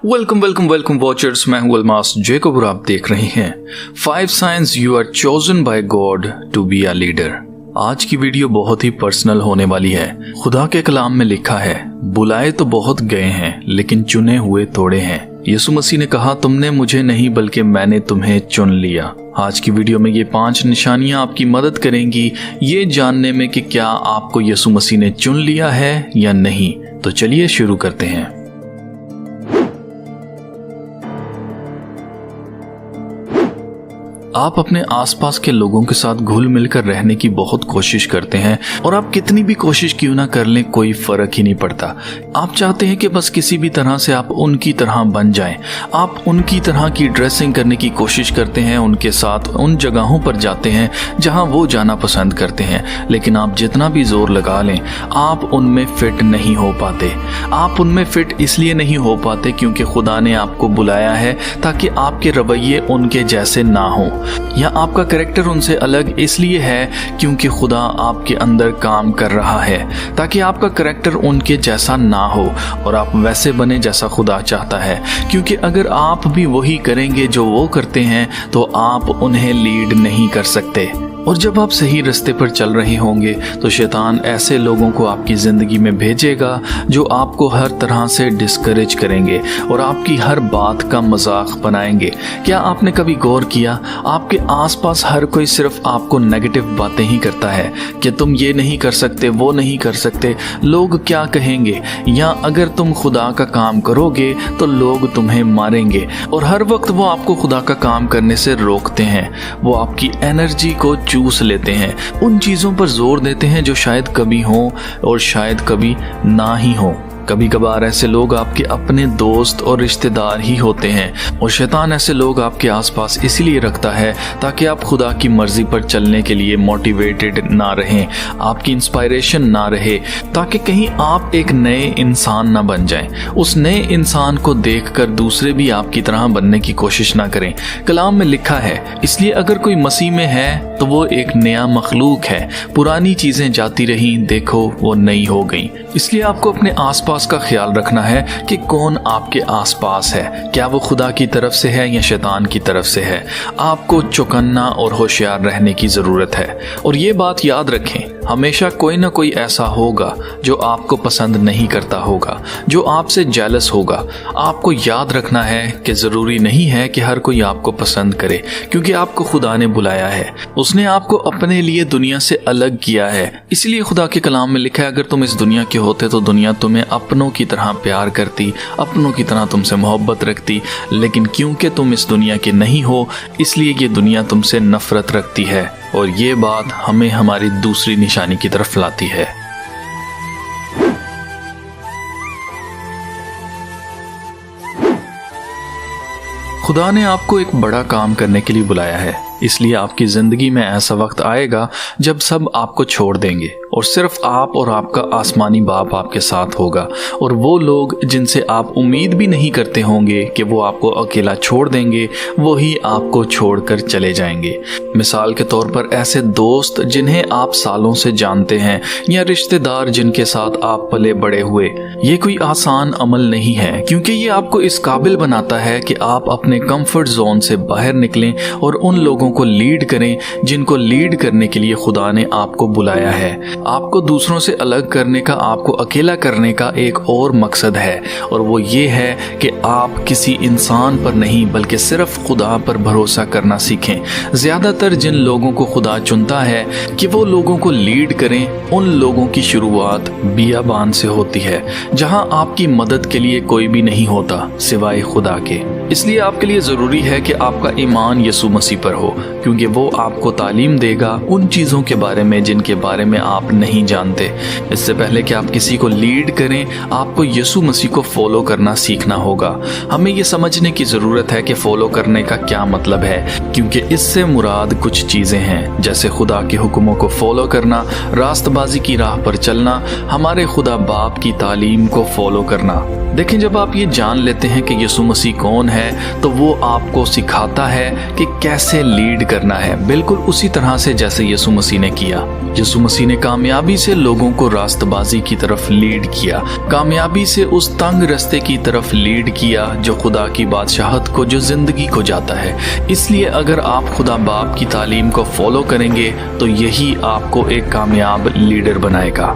Welcome watchers. मैं हूं Almas Jacob और आप देख रहे हैं 5 signs you are chosen by God to be a leader. आज की वीडियो बहुत ही पर्सनल होने वाली है। खुदा के कलाम में लिखा है, बुलाए तो बहुत गए हैं लेकिन चुने हुए थोड़े हैं। यीशु मसीह ने कहा, तुमने मुझे नहीं बल्कि मैंने तुम्हें चुन लिया। आज की वीडियो में ये 5 निशानियां आपकी मदद करेंगी ये जानने में कि क्या आपको यीशु मसीह ने चुन लिया है या नहीं। तो चलिए शुरू करते हैं। आप अपने आसपास के लोगों के साथ घुल मिलकर रहने की बहुत कोशिश करते हैं और आप कितनी भी कोशिश क्यों ना कर लें कोई फर्क ही नहीं पड़ता। आप चाहते हैं कि बस किसी भी तरह से आप उनकी तरह बन जाएं। आप उनकी तरह की ड्रेसिंग करने की कोशिश करते हैं, उनके साथ उन जगहों पर जाते हैं जहां वो जाना पसंद करते हैं, लेकिन आप जितना भी जोर लगा लें आप उनमें फिट नहीं हो पाते। आप उनमें फिट इसलिए नहीं हो पाते क्योंकि खुदा ने आपको बुलाया है ताकि आपके रवैये उनके जैसे ना हो, या आपका कैरेक्टर उनसे अलग इसलिए है क्योंकि खुदा आपके अंदर काम कर रहा है ताकि आपका कैरेक्टर उनके जैसा ना हो और आप वैसे बने जैसा खुदा चाहता है। क्योंकि अगर आप भी वही करेंगे जो वो करते हैं तो आप उन्हें लीड नहीं कर सकते। और जब आप सही रास्ते पर चल रहे होंगे तो शैतान ऐसे लोगों को आपकी ज़िंदगी में भेजेगा जो आपको हर तरह से डिस्करेज करेंगे और आपकी हर बात का मजाक बनाएंगे। क्या आपने कभी गौर किया, आपके आसपास हर कोई सिर्फ आपको नेगेटिव बातें ही करता है कि तुम ये नहीं कर सकते, वो नहीं कर सकते, लोग क्या कहेंगे, या अगर तुम खुदा का काम करोगे तो लोग तुम्हें मारेंगे। और हर वक्त वो आपको खुदा का काम करने से रोकते हैं। वो आपकी एनर्जी को चूस लेते हैं, उन चीजों पर जोर देते हैं जो शायद कभी हो और शायद कभी ना ही हो। कभी कभार ऐसे लोग आपके अपने दोस्त और रिश्तेदार ही होते हैं और शैतान ऐसे लोग आपके आसपास इसीलिए रखता है ताकि आप खुदा की मर्जी पर चलने के लिए मोटिवेटेड ना रहें, आपकी इंस्पायरेशन ना रहे, ताकि कहीं आप एक नए इंसान ना बन जाएं। उस नए इंसान को देखकर दूसरे भी आपकी तरह बनने की कोशिश ना करें। कलाम में लिखा है, इसलिए अगर कोई मसीह में है तो वो एक नया मखलूक है, पुरानी चीजें जाती रहीं, देखो वो नई हो गई। इसलिए आपको अपने आसपास का ख्याल रखना है कि कौन आपके आसपास है, क्या वो खुदा की तरफ से है या शैतान की तरफ से है। आपको चौकन्ना और होशियार रहने की जरूरत है। और ये बात याद रखें, हमेशा कोई ना कोई ऐसा होगा जो आपको पसंद नहीं करता होगा, जो आपसे जेलस होगा। आपको याद रखना है कि जरूरी नहीं है कि हर कोई आपको पसंद करे, क्योंकि आपको खुदा ने बुलाया है, उसने आपको अपने लिए दुनिया से अलग किया है। इसलिए खुदा के कलाम में लिखा है, अगर तुम इस दुनिया के होते तो दुनिया तुम्हें अपनों की तरह प्यार करती, अपनों की तरह तुमसे मोहब्बत रखती, लेकिन क्योंकि तुम इस दुनिया के नहीं हो इसलिए ये दुनिया तुमसे नफरत रखती है। और ये बात हमें हमारी दूसरी निशानी की तरफ लाती है। खुदा ने आपको एक बड़ा काम करने के लिए बुलाया है, इसलिए आपकी जिंदगी में ऐसा वक्त आएगा जब सब आपको छोड़ देंगे और सिर्फ आप और आपका आसमानी बाप आपके साथ होगा। और वो लोग जिनसे आप उम्मीद भी नहीं करते होंगे कि वो आपको अकेला छोड़ देंगे, वो ही आपको छोड़कर चले जाएंगे। मिसाल के तौर पर ऐसे दोस्त जिन्हें आप सालों से जानते हैं या रिश्तेदार जिनके साथ आप पले बड़े हुए। ये कोई आसान अमल नहीं है, क्योंकि ये आपको इस काबिल बनाता है कि आप अपने कंफर्ट जोन से बाहर निकलें और उन लोगों को लीड करें जिनको लीड करने के लिए खुदा ने आपको बुलाया है। आपको दूसरों से अलग करने का, आपको अकेला करने का एक और मकसद है, और वो ये है कि आप किसी इंसान पर नहीं बल्कि सिर्फ खुदा पर भरोसा करना सीखें। ज्यादातर जिन लोगों को खुदा चुनता है कि वो लोगों को लीड करें, उन लोगों की शुरुआत बियाबान से होती है जहां आपकी मदद के लिए कोई भी नहीं होता सिवाय खुदा के। इसलिए आपके लिए जरूरी है कि आपका ईमान यीशु मसीह पर हो, क्योंकि वो आपको तालीम देगा उन चीजों के बारे में जिनके बारे में आप नहीं जानते। इससे पहले कि आप किसी को लीड करें, आपको यीशु मसीह को फॉलो करना सीखना होगा। हमें ये समझने की जरूरत है कि फॉलो करने का क्या मतलब है, क्योंकि इससे मुराद कुछ चीजें हैं, जैसे खुदा के हुक्मों को फॉलो करना, रास्तबाजी की राह पर चलना, हमारे खुदा बाप की तालीम को फॉलो करना। देखें, जब आप ये जान लेते हैं कि यीशु मसीह कौन है तो वो आपको सिखाता है कि कैसे लीड करना है, बिल्कुल उसी तरह से जैसे यीशु मसीह ने किया। यीशु मसीह ने कामयाबी से लोगों को रास्तबाजी की तरफ लीड किया, कामयाबी से उस तंग रास्ते की तरफ लीड किया जो खुदा की बादशाहत को, जो जिंदगी को जाता है। इसलिए अगर आप खुदा बाप की तालीम को फॉलो करेंगे तो यही आपको एक कामयाब लीडर बनाएगा।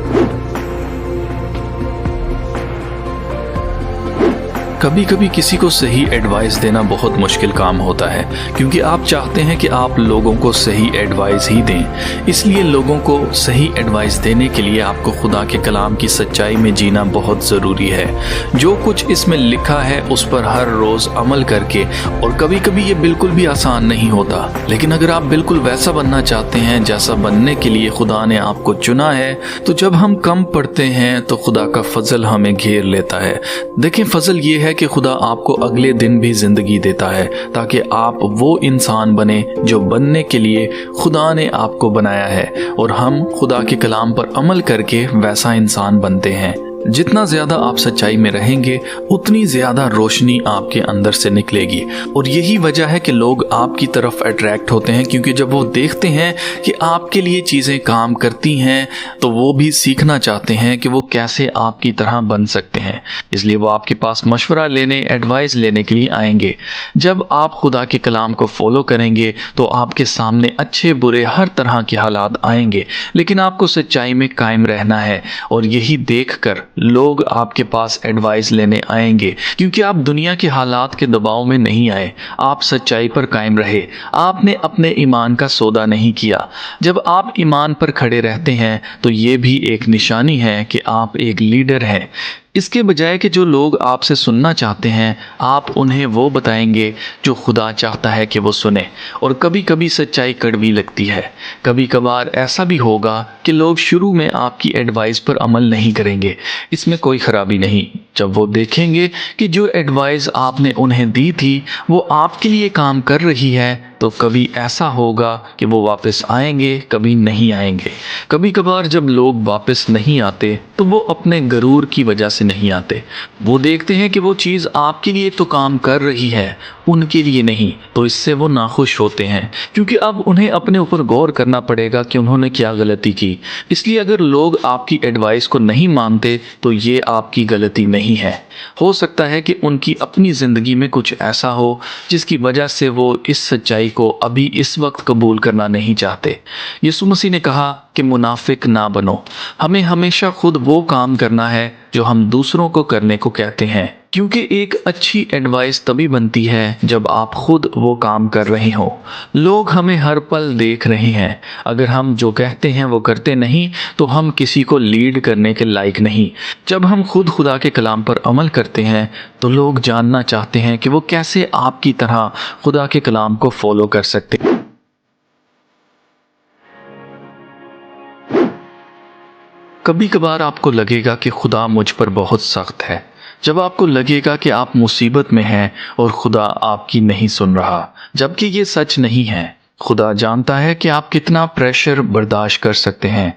कभी कभी किसी को सही एडवाइस देना बहुत मुश्किल काम होता है, क्योंकि आप चाहते हैं कि आप लोगों को सही एडवाइस ही दें। इसलिए लोगों को सही एडवाइस देने के लिए आपको खुदा के कलाम की सच्चाई में जीना बहुत ज़रूरी है। जो कुछ इसमें लिखा है उस पर हर रोज़ अमल करके, और कभी कभी ये बिल्कुल भी आसान नहीं होता, लेकिन अगर आप बिल्कुल वैसा बनना चाहते हैं जैसा बनने के लिए खुदा ने आपको चुना है, तो जब हम कम पढ़ते हैं तो खुदा का फजल हमें घेर लेता है। देखें, फजल ये है कि खुदा आपको अगले दिन भी जिंदगी देता है ताकि आप वो इंसान बने जो बनने के लिए खुदा ने आपको बनाया है, और हम खुदा के कलाम पर अमल करके वैसा इंसान बनते हैं। जितना ज्यादा आप सच्चाई में रहेंगे उतनी ज्यादा रोशनी आपके अंदर से निकलेगी, और यही वजह है कि लोग आपकी तरफ अट्रैक्ट होते हैं, क्योंकि जब वो देखते हैं कि आपके लिए चीजें काम करती हैं तो वो भी सीखना चाहते हैं कि वो कैसे आपकी तरह बन सकते हैं। इसलिए वो आपके पास मशवरा लेने, एडवाइस लेने के लिए आएंगे। जब आप खुदा के कलाम को फॉलो करेंगे तो आपके सामने अच्छे बुरे हर तरह के हालात आएंगे, लेकिन आपको सच्चाई में कायम रहना है, और यही देखकर लोग आपके पास एडवाइस लेने आएंगे, क्योंकि आप दुनिया के हालात के दबाव में नहीं आए, आप सच्चाई पर कायम रहे, आपने अपने ईमान का सौदा नहीं किया। जब आप ईमान पर खड़े रहते हैं तो ये भी एक निशानी है कि आप एक लीडर हैं। इसके बजाय कि जो लोग आपसे सुनना चाहते हैं, आप उन्हें वो बताएंगे जो खुदा चाहता है कि वो सुने। और कभी कभी सच्चाई कड़वी लगती है, कभी कभार ऐसा भी होगा कि लोग शुरू में आपकी एडवाइस पर अमल नहीं करेंगे। इसमें कोई ख़राबी नहीं। जब वो देखेंगे कि जो एडवाइस आपने उन्हें दी थी वो आपके लिए काम कर रही है, तो कभी ऐसा होगा कि वो वापस आएंगे, कभी नहीं आएंगे। कभी कभार जब लोग वापस नहीं आते तो वो अपने गरूर की वजह से नहीं आते। वो देखते हैं कि वो चीज़ आपके लिए तो काम कर रही है, उनके लिए नहीं, तो इससे वो नाखुश होते हैं, क्योंकि अब उन्हें अपने ऊपर गौर करना पड़ेगा कि उन्होंने क्या गलती की। इसलिए अगर लोग आपकी एडवाइस को नहीं मानते तो ये आपकी गलती नहीं है। हो सकता है कि उनकी अपनी ज़िंदगी में कुछ ऐसा हो जिसकी वजह से वो इस सच्चाई को अभी इस वक्त कबूल करना नहीं चाहते। यीशु मसीह ने कहा कि मुनाफिक ना बनो। हमें हमेशा खुद वो काम करना है जो हम दूसरों को करने को कहते हैं, क्योंकि एक अच्छी एडवाइस तभी बनती है जब आप खुद वो काम कर रहे हो। लोग हमें हर पल देख रहे हैं। अगर हम जो कहते हैं वो करते नहीं तो हम किसी को लीड करने के लायक नहीं। जब हम खुद खुदा के कलाम पर अमल करते हैं तो लोग जानना चाहते हैं कि वो कैसे आपकी तरह खुदा के कलाम को फॉलो कर सकते हैं। कभी कभार आपको लगेगा कि खुदा मुझ पर बहुत सख्त है। जब आपको लगेगा कि आप मुसीबत में हैं और खुदा आपकी नहीं सुन रहा, जबकि ये सच नहीं है। खुदा जानता है कि आप कितना प्रेशर बर्दाश्त कर सकते हैं।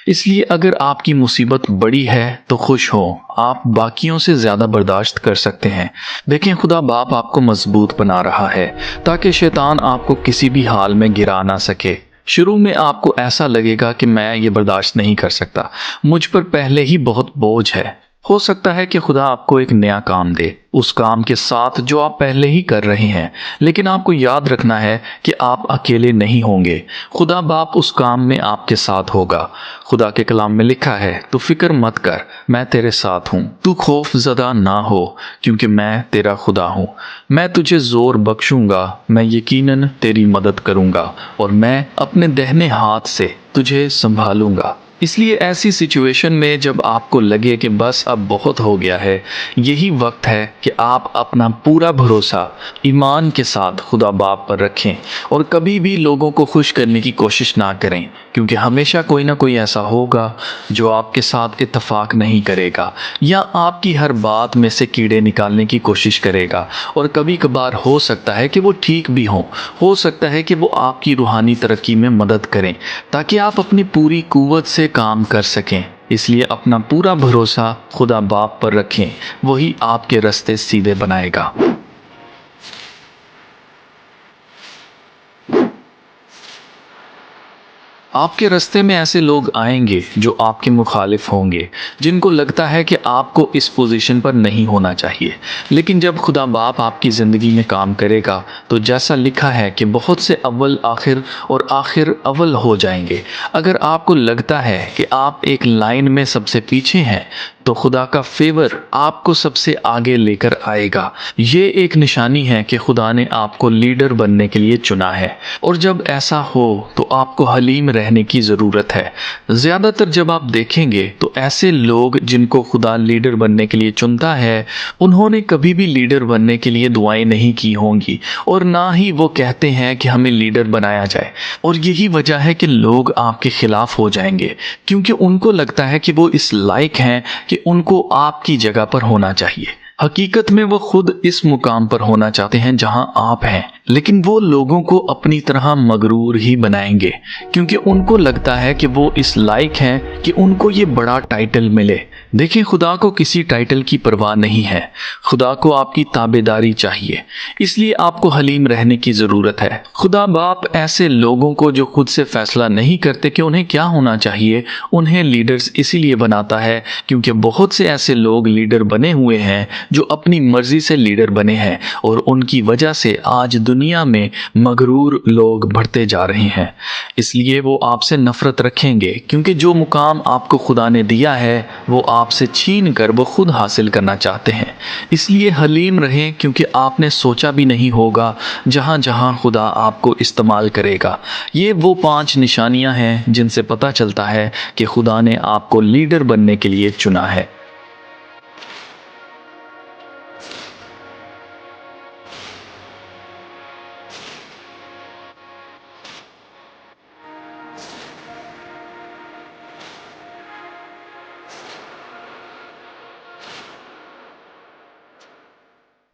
इसलिए अगर आपकी मुसीबत बड़ी है तो खुश हो, आप बाकियों से ज़्यादा बर्दाश्त कर सकते हैं। देखें, खुदा बाप आपको मजबूत बना रहा है ताकि शैतान आपको किसी भी हाल में गिरा ना सके। शुरू में आपको ऐसा लगेगा कि मैं ये बर्दाश्त नहीं कर सकता, मुझ पर पहले ही बहुत बोझ है। हो सकता है कि खुदा आपको एक नया काम दे, उस काम के साथ जो आप पहले ही कर रहे हैं, लेकिन आपको याद रखना है कि आप अकेले नहीं होंगे। खुदा बाप उस काम में आपके साथ होगा। खुदा के कलाम में लिखा है, तू फिक्र मत कर, मैं तेरे साथ हूँ, तू खौफ ज़दा ना हो, क्योंकि मैं तेरा खुदा हूँ। मैं तुझे ज़ोर बख्शूंगा, मैं यकीनन तेरी मदद करूँगा, और मैं अपने दाहिने हाथ से तुझे संभालूंगा। इसलिए ऐसी सिचुएशन में जब आपको लगे कि बस अब बहुत हो गया है, यही वक्त है कि आप अपना पूरा भरोसा ईमान के साथ खुदा बाप पर रखें, और कभी भी लोगों को खुश करने की कोशिश ना करें, क्योंकि हमेशा कोई ना कोई ऐसा होगा जो आपके साथ इत्तेफाक नहीं करेगा या आपकी हर बात में से कीड़े निकालने की कोशिश करेगा। और कभी कभार हो सकता है कि वो ठीक भी हो सकता है कि वो आपकी रूहानी तरक्की में मदद करें ताकि आप अपनी पूरी कुव्वत से काम कर सकें। इसलिए अपना पूरा भरोसा खुदा बाप पर रखें, वही आपके रास्ते सीधे बनाएगा। आपके रास्ते में ऐसे लोग आएंगे जो आपके मुखालिफ होंगे, जिनको लगता है कि आपको इस पोजीशन पर नहीं होना चाहिए। लेकिन जब खुदा बाप आपकी ज़िंदगी में काम करेगा तो जैसा लिखा है कि बहुत से अव्वल आखिर और आखिर अव्वल हो जाएंगे। अगर आपको लगता है कि आप एक लाइन में सबसे पीछे हैं तो खुदा का फेवर आपको सबसे आगे लेकर आएगा। ये एक निशानी है कि खुदा ने आपको लीडर बनने के लिए चुना है। और जब ऐसा हो तो आपको हलीम रहने की ज़रूरत है। ज़्यादातर जब आप देखेंगे तो ऐसे लोग जिनको खुदा लीडर बनने के लिए चुनता है, उन्होंने कभी भी लीडर बनने के लिए दुआएं नहीं की होंगी और ना ही वो कहते हैं कि हमें लीडर बनाया जाए। और यही वजह है कि लोग आपके खिलाफ हो जाएंगे, क्योंकि उनको लगता है कि वो इस लायक हैं कि उनको आपकी जगह पर होना चाहिए। हकीकत में वो खुद इस मुकाम पर होना चाहते हैं जहां आप हैं, लेकिन वो लोगों को अपनी तरह मगरूर ही बनाएंगे, क्योंकि उनको लगता है कि वो इस लायक हैं कि उनको ये बड़ा टाइटल मिले। देखिए, खुदा को किसी टाइटल की परवाह नहीं है। खुदा को आपकी ताबेदारी चाहिए, इसलिए आपको हलीम रहने की ज़रूरत है। खुदा बाप ऐसे लोगों को जो खुद से फैसला नहीं करते कि उन्हें क्या होना चाहिए, उन्हें लीडर्स इसीलिए बनाता है क्योंकि बहुत से ऐसे लोग लीडर बने हुए हैं जो अपनी मर्जी से लीडर बने हैं, और उनकी वजह से आज दुनिया में मगरूर लोग बढ़ते जा रहे हैं। इसलिए वो आपसे नफरत रखेंगे, क्योंकि जो मुकाम आपको खुदा ने दिया है वो आपसे छीन कर वो खुद हासिल करना चाहते हैं। इसलिए हलीम रहें, क्योंकि आपने सोचा भी नहीं होगा जहाँ जहाँ खुदा आपको इस्तेमाल करेगा। ये वो 5 निशानियाँ हैं जिनसे पता चलता है कि खुदा ने आपको लीडर बनने के लिए चुना है।